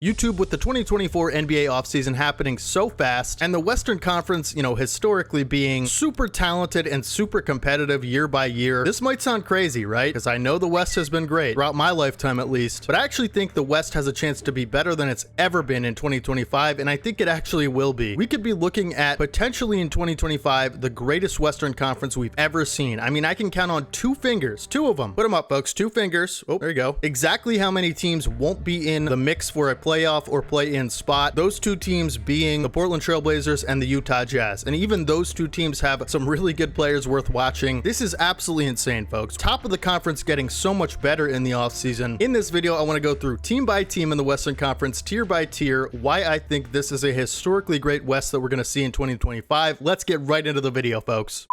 YouTube, with the 2024 NBA offseason happening so fast and the Western Conference, historically being super talented and super competitive year by year, this might sound crazy, right? Because I know the West has been great throughout my lifetime at least, but I actually think the West has a chance to be better than it's ever been in 2025, and I think it actually will be. We could be looking at potentially in 2025 the greatest Western Conference we've ever seen. I mean, I can count on two fingers, two of them. Put them up, folks, two fingers. Oh, there you go. Exactly how many teams won't be in the mix for a playoff or play-in spot. Those two teams being the Portland Trail Blazers and the Utah Jazz. And even those two teams have some really good players worth watching. This is absolutely insane, folks. Top of the conference getting so much better in the offseason. In this video, I want to go through team by team in the Western Conference, tier by tier, why I think this is a historically great West that we're going to see in 2025. Let's get right into the video, folks.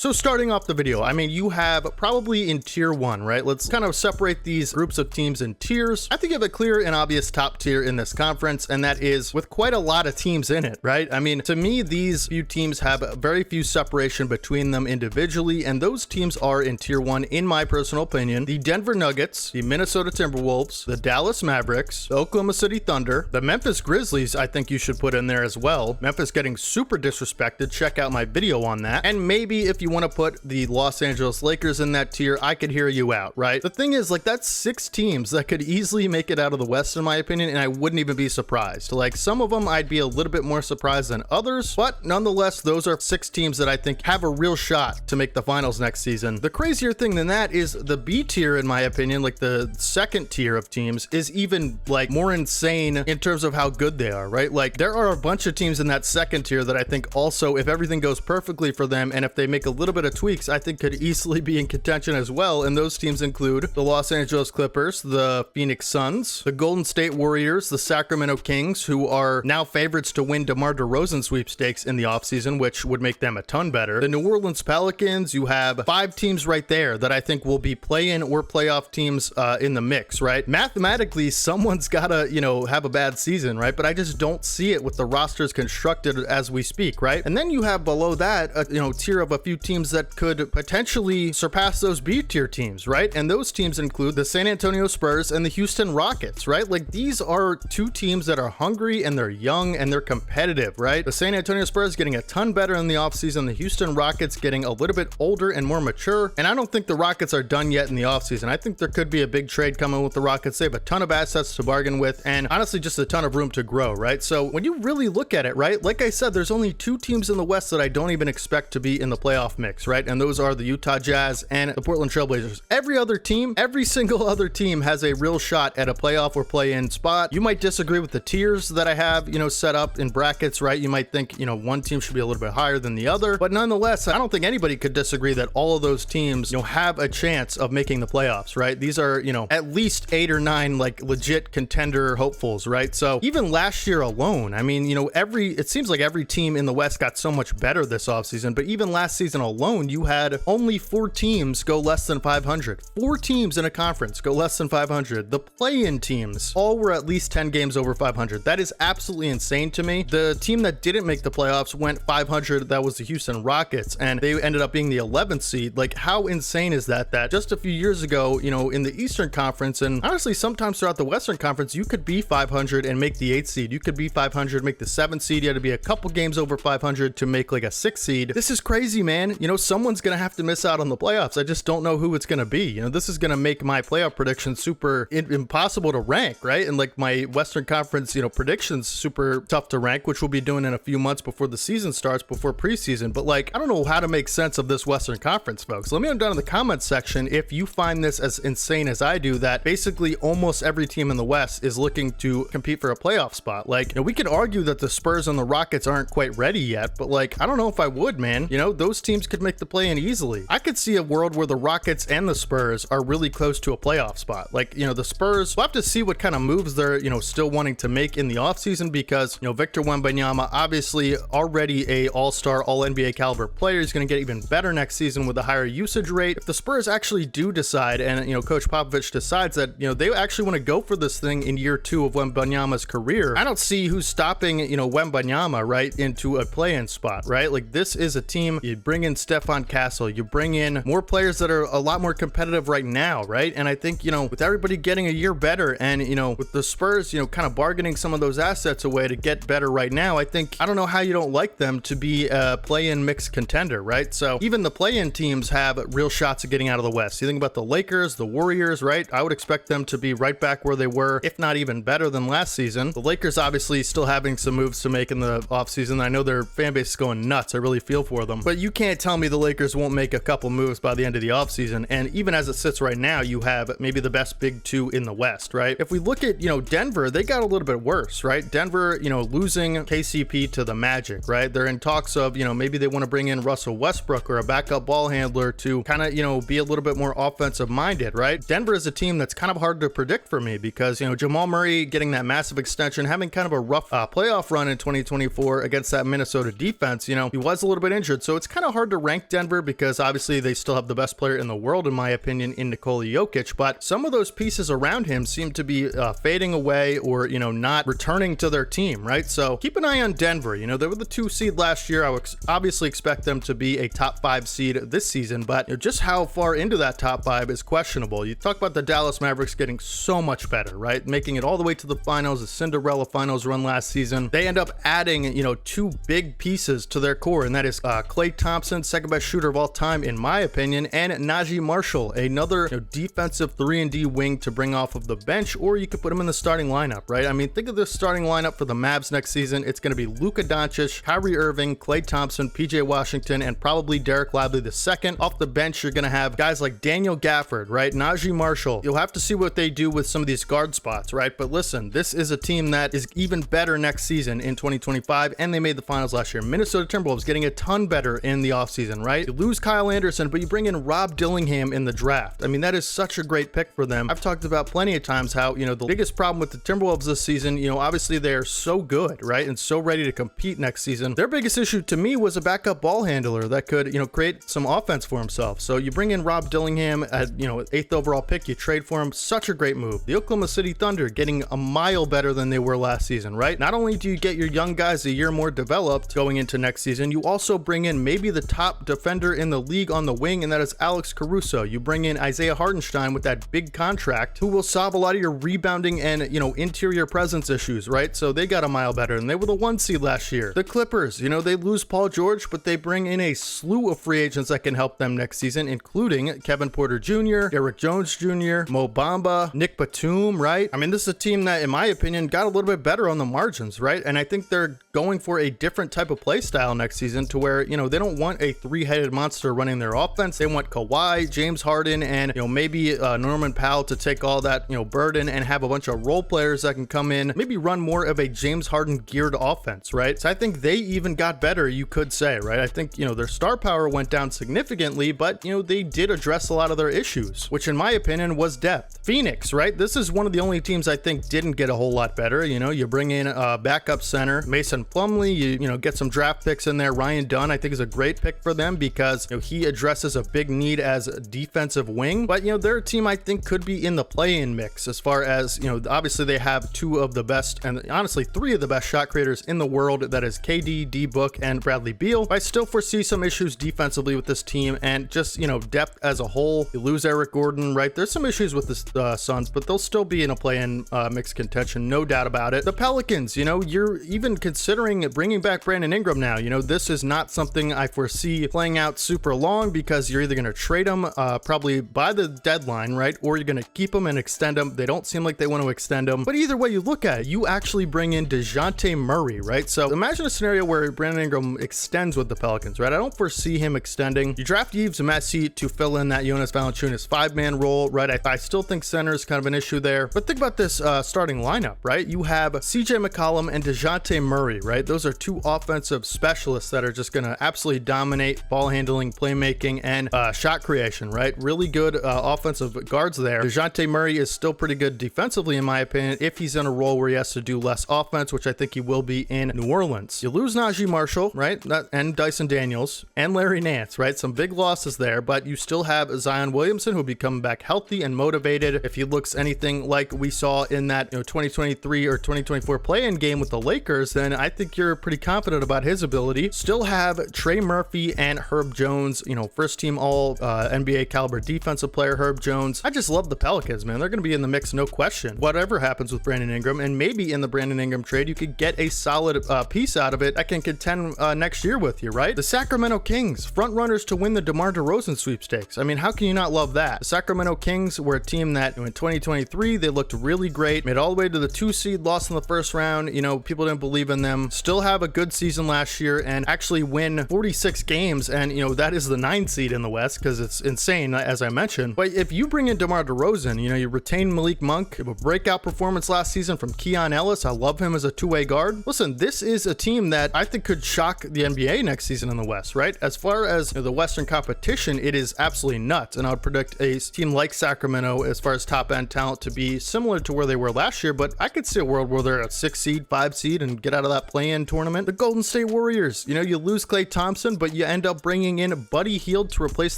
So starting off the video, I mean, you have probably in tier one, right? Let's kind of separate these groups of teams in tiers. I think you have a clear and obvious top tier in this conference, and that is with quite a lot of teams in it, right? I mean, to me, these few teams have very few separation between them individually, and those teams are in tier one, in my personal opinion, the Denver Nuggets, the Minnesota Timberwolves, the Dallas Mavericks, the Oklahoma City Thunder, the Memphis Grizzlies, I think you should put in there as well. Memphis getting super disrespected. Check out my video on that. And maybe if you want to put the Los Angeles Lakers in that tier, I could hear you out, right? The thing is, like, that's 6 teams that could easily make it out of the West, in my opinion, and I wouldn't even be surprised. Like, some of them I'd be a little bit more surprised than others, but nonetheless, those are 6 teams that I think have a real shot to make the finals next season. The crazier thing than that is the B tier, in my opinion, like the second tier of teams, is even like more insane in terms of how good they are, right? Like, there are a bunch of teams in that second tier that I think also, if everything goes perfectly for them and if they make a little bit of tweaks, I think could easily be in contention as well. And those teams include the Los Angeles Clippers, the Phoenix Suns, the Golden State Warriors, the Sacramento Kings, who are now favorites to win DeMar DeRozan sweepstakes in the offseason, which would make them a ton better. The New Orleans Pelicans. You have 5 teams right there that I think will be play-in or playoff teams in the mix, right? Mathematically, someone's gotta, have a bad season, right? But I just don't see it with the rosters constructed as we speak, right? And then you have below that a tier of a few teams that could potentially surpass those B tier teams, right? And those teams include the San Antonio Spurs and the Houston Rockets, right? Like, these are 2 teams that are hungry and they're young and they're competitive, right? The San Antonio Spurs getting a ton better in the offseason, the Houston Rockets getting a little bit older and more mature, and I don't think the Rockets are done yet in the offseason. I think there could be a big trade coming with the Rockets. They have a ton of assets to bargain with and honestly just a ton of room to grow, right? So when you really look at it, right, like I said, there's only 2 teams in the West that I don't even expect to be in the playoff mix, right? And those are the Utah Jazz and the Portland Trail Blazers. Every other team, every single other team has a real shot at a playoff or play-in spot. You might disagree with the tiers that I have, set up in brackets, right? You might think, one team should be a little bit higher than the other, but nonetheless, I don't think anybody could disagree that all of those teams, have a chance of making the playoffs, right? These are, at least 8 or 9 like legit contender hopefuls, right? So even last year alone, I mean, it seems like every team in the West got so much better this offseason, but even last season alone, you had only 4 teams go less than 500. 4 teams in a conference go less than 500. The play-in teams all were at least 10 games over 500. That is absolutely insane to me. The team that didn't make the playoffs went 500. That was the Houston Rockets, and they ended up being the 11th seed. Like, how insane is that? That just a few years ago, in the Eastern Conference, and honestly, sometimes throughout the Western Conference, you could be 500 and make the 8th seed. You could be 500, make the 7th seed. You had to be a couple games over 500 to make like a 6th seed. This is crazy, man. Someone's gonna have to miss out on the playoffs. I just don't know who it's gonna be. This is gonna make my playoff predictions super impossible to rank, right? And like my Western Conference, predictions super tough to rank, which we'll be doing in a few months before the season starts, before preseason. But like, I don't know how to make sense of this Western Conference, folks. Let me know down in the comments section if you find this as insane as I do, that basically almost every team in the West is looking to compete for a playoff spot. Like, we could argue that the Spurs and the Rockets aren't quite ready yet, but like, I don't know if I would, man. Those teams could make the play-in easily. I could see a world where the Rockets and the Spurs are really close to a playoff spot. Like, the Spurs, we'll have to see what kind of moves they're, still wanting to make in the offseason, because, Victor Wembanyama, obviously already a all-star, all-NBA caliber player. He's going to get even better next season with a higher usage rate. If the Spurs actually do decide, and, Coach Popovich decides that, they actually want to go for this thing in year 2 of Wembanyama's career, I don't see who's stopping, Wembanyama, right, into a play-in spot, right? Like, this is a team, you bring bring in Stephon Castle, you bring in more players that are a lot more competitive right now, right? And I think, with everybody getting a year better and, with the Spurs, kind of bargaining some of those assets away to get better right now, I don't know how you don't like them to be a play-in mixed contender, right? So even the play-in teams have real shots at getting out of the West. You think about the Lakers, the Warriors, right? I would expect them to be right back where they were, if not even better than last season. The Lakers obviously still having some moves to make in the offseason. I know their fan base is going nuts. I really feel for them. But you can't tell me the Lakers won't make a couple moves by the end of the offseason. And even as it sits right now, you have maybe the best big two in the West, right? If we look at, Denver, they got a little bit worse, right? Denver, losing KCP to the Magic, right? They're in talks of, maybe they want to bring in Russell Westbrook or a backup ball handler to kind of, be a little bit more offensive minded, right? Denver is a team that's kind of hard to predict for me because, Jamal Murray getting that massive extension, having kind of a rough playoff run in 2024 against that Minnesota defense, he was a little bit injured. So it's kind of hard to rank Denver because obviously they still have the best player in the world, in my opinion, in Nikola Jokic, but some of those pieces around him seem to be fading away or, not returning to their team, right? So keep an eye on Denver. They were the 2 seed last year. I would obviously expect them to be a top 5 seed this season, but just how far into that top 5 is questionable. You talk about the Dallas Mavericks getting so much better, right? Making it all the way to the finals, a Cinderella finals run last season. They end up adding, 2 big pieces to their core, and that is Klay Thompson, second best shooter of all time, in my opinion, and Najee Marshall, another defensive 3-and-D wing to bring off of the bench, or you could put him in the starting lineup, right? I mean, think of the starting lineup for the Mavs next season. It's going to be Luka Doncic, Kyrie Irving, Klay Thompson, PJ Washington, and probably Derek Lively II. Off the bench, you're going to have guys like Daniel Gafford, right? Najee Marshall. You'll have to see what they do with some of these guard spots, right? But listen, this is a team that is even better next season in 2025, and they made the finals last year. Minnesota Timberwolves getting a ton better in the offseason, right? You lose Kyle Anderson, but you bring in Rob Dillingham in the draft. I mean, that is such a great pick for them. I've talked about plenty of times how, the biggest problem with the Timberwolves this season, obviously they're so good, right? And so ready to compete next season. Their biggest issue to me was a backup ball handler that could, create some offense for himself. So you bring in Rob Dillingham at, 8th overall pick, you trade for him. Such a great move. The Oklahoma City Thunder getting a mile better than they were last season, right? Not only do you get your young guys a year more developed going into next season, you also bring in maybe the top defender in the league on the wing, and that is Alex Caruso. You bring in Isaiah Hartenstein with that big contract who will solve a lot of your rebounding and, interior presence issues, right? So they got a mile better, and they were the 1 seed last year. The Clippers, they lose Paul George, but they bring in a slew of free agents that can help them next season, including Kevin Porter Jr., Derrick Jones Jr., Mo Bamba, Nick Batum, right? I mean, this is a team that, in my opinion, got a little bit better on the margins, right? And I think they're going for a different type of play style next season to where, they don't want a 3-headed monster running their offense. They want Kawhi, James Harden, and, maybe Norman Powell to take all that, burden and have a bunch of role players that can come in, maybe run more of a James Harden geared offense, right? So I think they even got better, you could say, right? I think, their star power went down significantly, but, they did address a lot of their issues, which in my opinion was depth. Phoenix, right? This is one of the only teams I think didn't get a whole lot better. You bring in a backup center, Mason Plumlee, you get some draft picks in there. Ryan Dunn, I think, is a great pick for them because, he addresses a big need as a defensive wing, but, they're a team I think could be in the play-in mix as far as, obviously they have 2 of the best and honestly 3 of the best shot creators in the world. That is KD, D-Book, and Bradley Beal. I still foresee some issues defensively with this team and just, depth as a whole. You lose Eric Gordon, right? There's some issues with the Suns, but they'll still be in a play-in mixed contention, no doubt about it. The Pelicans, you're even considering bringing back Brandon Ingram now. This is not something I foresee playing out super long because you're either going to trade him probably by the deadline, right? Or you're going to keep him and extend him. They don't seem like they want to extend him, but either way you look at it, you actually bring in DeJounte Murray, right? So imagine a scenario where Brandon Ingram extends with the Pelicans, right? I don't foresee him extending. You draft Yves Messi to fill in that Jonas Valanciunas 5-man role, right? I still think center is kind of an issue there, but think about this starting lineup, right? You have CJ McCollum and DeJounte Murray, right? Those are 2 offensive specialists that are just going to absolutely dominate ball handling, playmaking, and shot creation, right? Really good offensive guards there. DeJounte Murray is still pretty good defensively, in my opinion, if he's in a role where he has to do less offense, which I think he will be in New Orleans. You lose Najee Marshall, right? And Dyson Daniels and Larry Nance, right? Some big losses there, but you still have Zion Williamson, who'll be coming back healthy and motivated. If he looks anything like we saw in that 2023 or 2024 play-in game with the Lakers, then I think you're pretty confident about his ability. Still have Trey Murphy Murphy and Herb Jones, first team all NBA caliber defensive player Herb Jones. I just love the Pelicans, man. They're going to be in the mix, no question. Whatever happens with Brandon Ingram, and maybe in the Brandon Ingram trade, you could get a solid piece out of it that can contend next year with you, right? The Sacramento Kings, front runners to win the DeMar DeRozan sweepstakes. I mean, how can you not love that? The Sacramento Kings were a team that in 2023, they looked really great, made all the way to the 2 seed, lost in the first round. People didn't believe in them, still have a good season last year and actually win 46 games. And, that is the 9 seed in the West because it's insane, as I mentioned. But if you bring in DeMar DeRozan, you retain Malik Monk, a breakout performance last season from Keon Ellis. I love him as a two-way guard. Listen, this is a team that I think could shock the NBA next season in the West, right? As far as the Western competition, it is absolutely nuts. And I would predict a team like Sacramento, as far as top-end talent, to be similar to where they were last year. But I could see a world where they're a 6 seed, 5 seed, and get out of that play-in tournament. The Golden State Warriors, you lose Klay Thompson, but you end up bringing in Buddy Hield to replace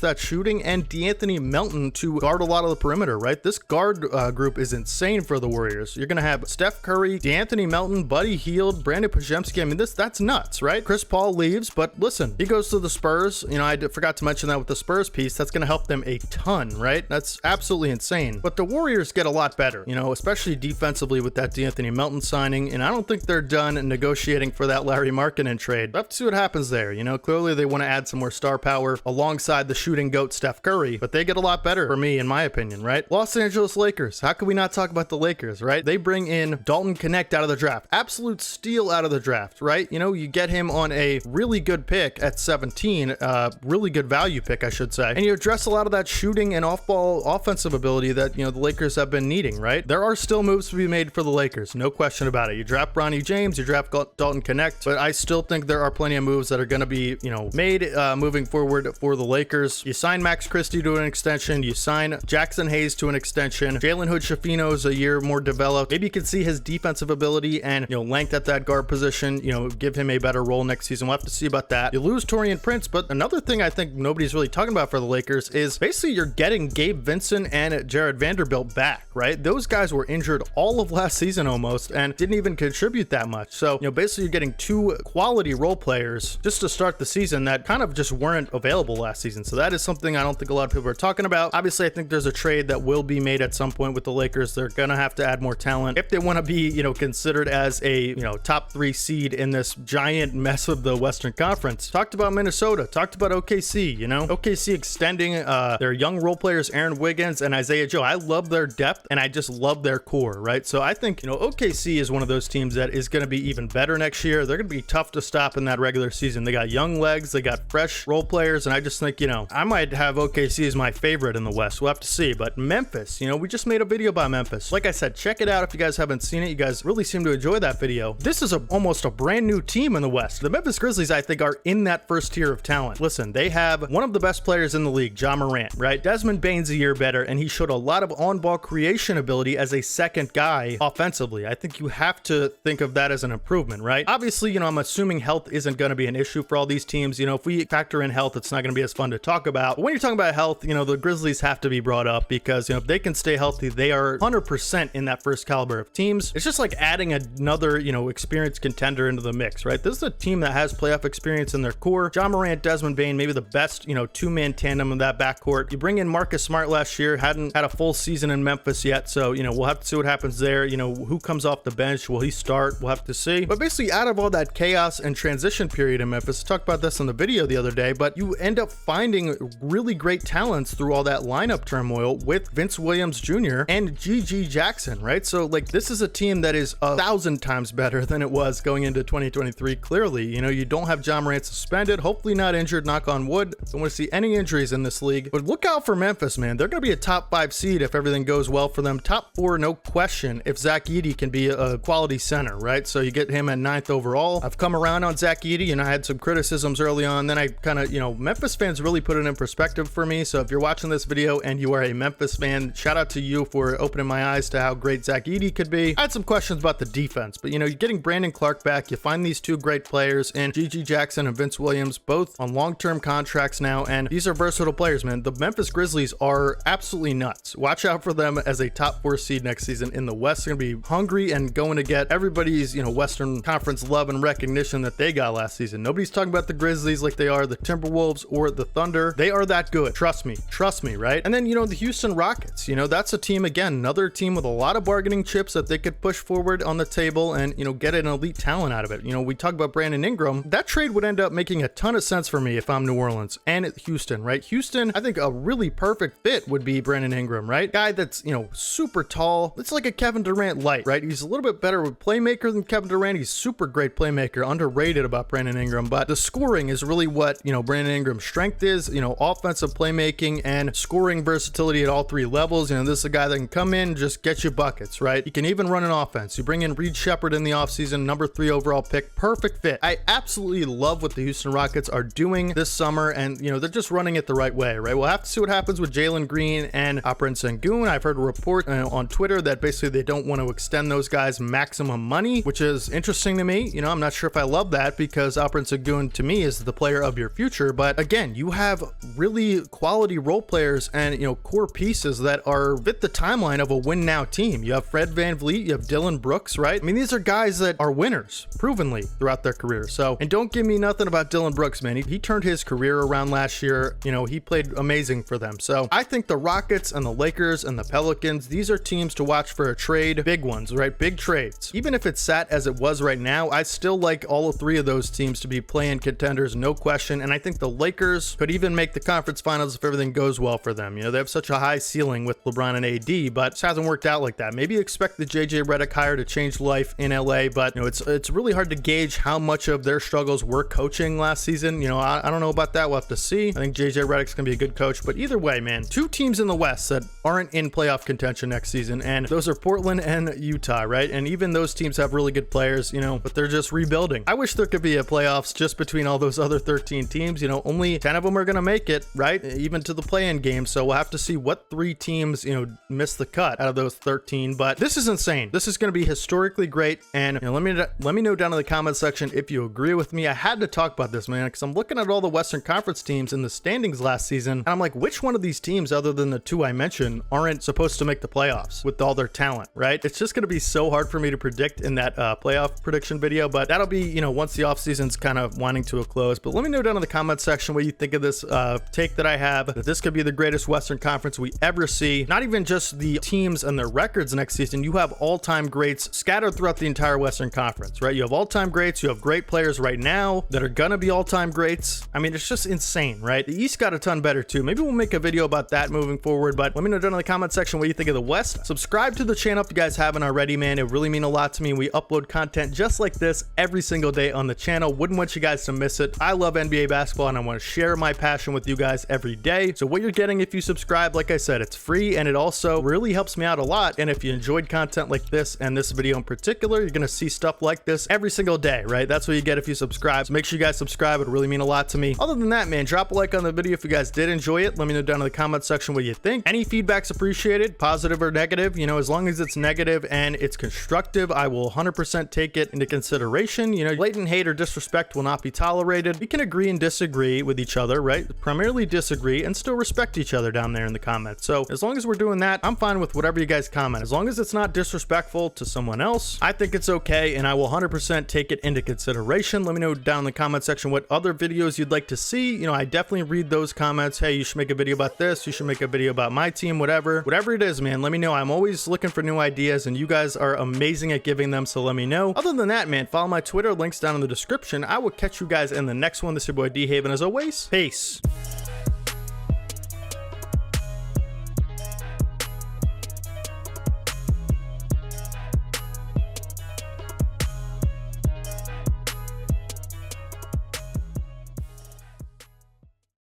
that shooting and DeAnthony Melton to guard a lot of the perimeter, right? This guard group is insane for the Warriors. You're going to have Steph Curry, DeAnthony Melton, Buddy Hield, Brandon Podziemski. I mean, that's nuts, right? Chris Paul leaves, but listen, he goes to the Spurs. I forgot to mention that with the Spurs piece. That's going to help them a ton, right? That's absolutely insane. But the Warriors get a lot better, especially defensively with that DeAnthony Melton signing. And I don't think they're done negotiating for that Larry Markkinen trade. We'll have to see what happens there. Clearly they want to add some more star power alongside the shooting goat Steph Curry, but they get a lot better for me, in my opinion, right? Los Angeles Lakers. How can we not talk about the Lakers, right? They bring in Dalton Knecht out of the draft. Absolute steal out of the draft, right? You get him on a really good pick at 17, really good value pick, I should say. And you address a lot of that shooting and off-ball offensive ability that, the Lakers have been needing, right? There are still moves to be made for the Lakers, no question about it. You draft Bronny James, you draft Dalton Knecht, but I still think there are plenty of moves that are going to be, made moving forward for the Lakers. You sign Max Christie to an extension, you sign Jackson Hayes to an extension, Jalen Hood-Schifino's a year more developed. Maybe you can see his defensive ability and, length at that guard position, give him a better role next season. We'll have to see about that. You lose Taurean Prince, but another thing I think nobody's really talking about for the Lakers is basically you're getting Gabe Vincent and Jared Vanderbilt back, right? Those guys were injured all of last season almost and didn't even contribute that much. So, basically you're getting 2 quality role players just to start the season that kind of just weren't available last season. So that is something I don't think a lot of people are talking about. Obviously, I think there's a trade that will be made at some point with the Lakers. They're going to have to add more talent if they want to be, considered as a, top 3 seed in this giant mess of the Western Conference. Talked about Minnesota, talked about OKC, OKC extending their young role players, Aaron Wiggins and Isaiah Joe. I love their depth and I just love their core, right? So I think, OKC is one of those teams that is going to be even better next year. They're going to be tough to stop in that regular season. They got young legs, they got fresh role players, and I just think, I might have OKC as my favorite in the West. We'll have to see. But Memphis, we just made a video about Memphis. Like I said, check it out if you guys haven't seen it. You guys really seem to enjoy that video. This is almost a brand new team in the West. The Memphis Grizzlies, I think, are in that first tier of talent. Listen, they have one of the best players in the league, Ja Morant, right? Desmond Bane's a year better, and he showed a lot of on-ball creation ability as a second guy offensively. I think you have to think of that as an improvement, right? Obviously, I'm assuming health isn't going to be an issue for all these teams. If we factor in health, it's not going to be as fun to talk about. But when you're talking about health, the Grizzlies have to be brought up because, if they can stay healthy, they are 100% in that first caliber of teams. It's just like adding another, experienced contender into the mix, right? This is a team that has playoff experience in their core. Ja Morant, Desmond Bane, maybe the best, two-man tandem in that backcourt. You bring in Marcus Smart last year, hadn't had a full season in Memphis yet. So, we'll have to see what happens there. Who comes off the bench? Will he start? We'll have to see. But basically, out of all that chaos and transition period in Memphis, I talked about this in the video the other day, but you end up finding really great talents through all that lineup turmoil with Vince Williams Jr. and GG Jackson, right? So, this is a team that is 1,000 times better than it was going into 2023. Clearly, you don't have Ja Morant suspended, hopefully not injured, knock on wood. Don't want to see any injuries in this league. But look out for Memphis, man. They're going to be a top 5 seed if everything goes well for them. Top 4, no question, if Zach Edey can be a quality center, right? So you get him at 9th overall. I've come around on Zach Edey, and I had some criticisms early on. Then I kind of, Memphis fans really put it in perspective for me. So if you're watching this video and you are a Memphis fan, shout out to you for opening my eyes to how great Zach Edey could be. I had some questions about the defense, but you're getting Brandon Clark back. You find these 2 great players in GG Jackson and Vince Williams, both on long-term contracts now, and these are versatile players, man. The Memphis Grizzlies are absolutely nuts. Watch out for them as a top 4 seed next season in the West. They're going to be hungry and going to get everybody's, Western Conference love and recognition that they got last season. Nobody's talking about the Grizzlies. Grizzlies like they are the Timberwolves or the Thunder. They are that good. Trust me, right? And then, the Houston Rockets, that's a team, again, another team with a lot of bargaining chips that they could push forward on the table and, get an elite talent out of it. We talk about Brandon Ingram. That trade would end up making a ton of sense for me if I'm New Orleans and Houston, right? Houston, I think a really perfect fit would be Brandon Ingram, right? Guy that's, super tall. It's like a Kevin Durant light, right? He's a little bit better with playmaker than Kevin Durant. He's super great playmaker, underrated about Brandon Ingram, but the scoring is really what, Brandon Ingram's strength is, offensive playmaking and scoring versatility at all three levels. This is a guy that can come in and just get you buckets, right? He can even run an offense. You bring in Reed Shepherd in the offseason, number 3 overall pick, perfect fit. I absolutely love what the Houston Rockets are doing this summer, and, they're just running it the right way, right? We'll have to see what happens with Jalen Green and Prince Sengun. I've heard a report on Twitter that basically they don't want to extend those guys maximum money, which is interesting to me. I'm not sure if I love that because Prince Sengun to me is the player of your future, but again, you have really quality role players and, core pieces that are fit the timeline of a win now team. You have Fred VanVleet, you have Dylan Brooks, right? I mean, these are guys that are winners provenly throughout their career. So, and don't give me nothing about Dylan Brooks, man. He turned his career around last year. He played amazing for them. So I think the Rockets and the Lakers and the Pelicans, these are teams to watch for a trade. Big ones, right? Big trades. Even if it's sat as it was right now, I still like all 3 of those teams to be playing contenders, no question. And I think the Lakers could even make the conference finals if everything goes well for them. They have such a high ceiling with LeBron and AD, but it hasn't worked out like that. Maybe expect the JJ Redick hire to change life in LA, but it's really hard to gauge how much of their struggles were coaching last season. I don't know about that. We'll have to see. I think JJ Redick's gonna be a good coach, but either way, man, 2 teams in the West that aren't in playoff contention next season, and those are Portland and Utah, right? And even those teams have really good players, but they're just rebuilding. I wish there could be a playoffs just between all those other 13 teams. Only 10 of them are gonna make it, right? Even to the play-in game. So we'll have to see what 3 teams, miss the cut out of those 13. But this is insane. This is gonna be historically great. And let me know down in the comment section if you agree with me. I had to talk about this, man, because I'm looking at all the Western Conference teams in the standings last season, and I'm like, which one of these teams, other than the 2 I mentioned, aren't supposed to make the playoffs with all their talent, right? It's just going to be so hard for me to predict in that playoff prediction video, but that'll be, once the offseason's kind of winding to a close. But let me know down in the comment section what you think of this take that I have, that this could be the greatest Western Conference we ever see. Not even just the teams and their records next season. You have all-time greats scattered throughout the entire Western Conference, right? You have all-time greats. You have great players right now that are going to be all-time greats. I mean, it's just insane, right? The East got a ton better too. Maybe we'll make a video about that moving forward, but let me know down in the comment section what you think of the West. Subscribe to the channel if you guys haven't already, man. It really means a lot to me. We upload content just like this every single day on the channel. Wouldn't want you guys to miss it. I love NBA basketball and I want to share my passion with you guys every day. So what you're getting if you subscribe, like I said, it's free and it also really helps me out a lot. And if you enjoyed content like this and this video in particular, you're going to see stuff like this every single day, right? That's what you get if you subscribe. So make sure you guys subscribe. It really mean a lot to me. Other than that, man, drop a like on the video if you guys did enjoy it. Let me know down in the comment section what you think. Any feedback's appreciated, positive or negative. As long as it's negative and it's constructive, I will 100% take it into consideration. Blatant hate or disrespect will not be tolerated. We can agree and disagree with each other, right? Primarily disagree and still respect each other down there in the comments. So as long as we're doing that, I'm fine with whatever you guys comment. As long as it's not disrespectful to someone else, I think it's okay, and I will 100% take it into consideration. Let me know down in the comment section what other videos you'd like to see. I definitely read those comments. Hey, you should make a video about this. You should make a video about my team, whatever it is, man. Let me know. I'm always looking for new ideas, and you guys are amazing at giving them, so let me know. Other than that, man, follow my Twitter, links down in the description. I will catch you guys in the next one. This is your boy D-Haven. As always, peace.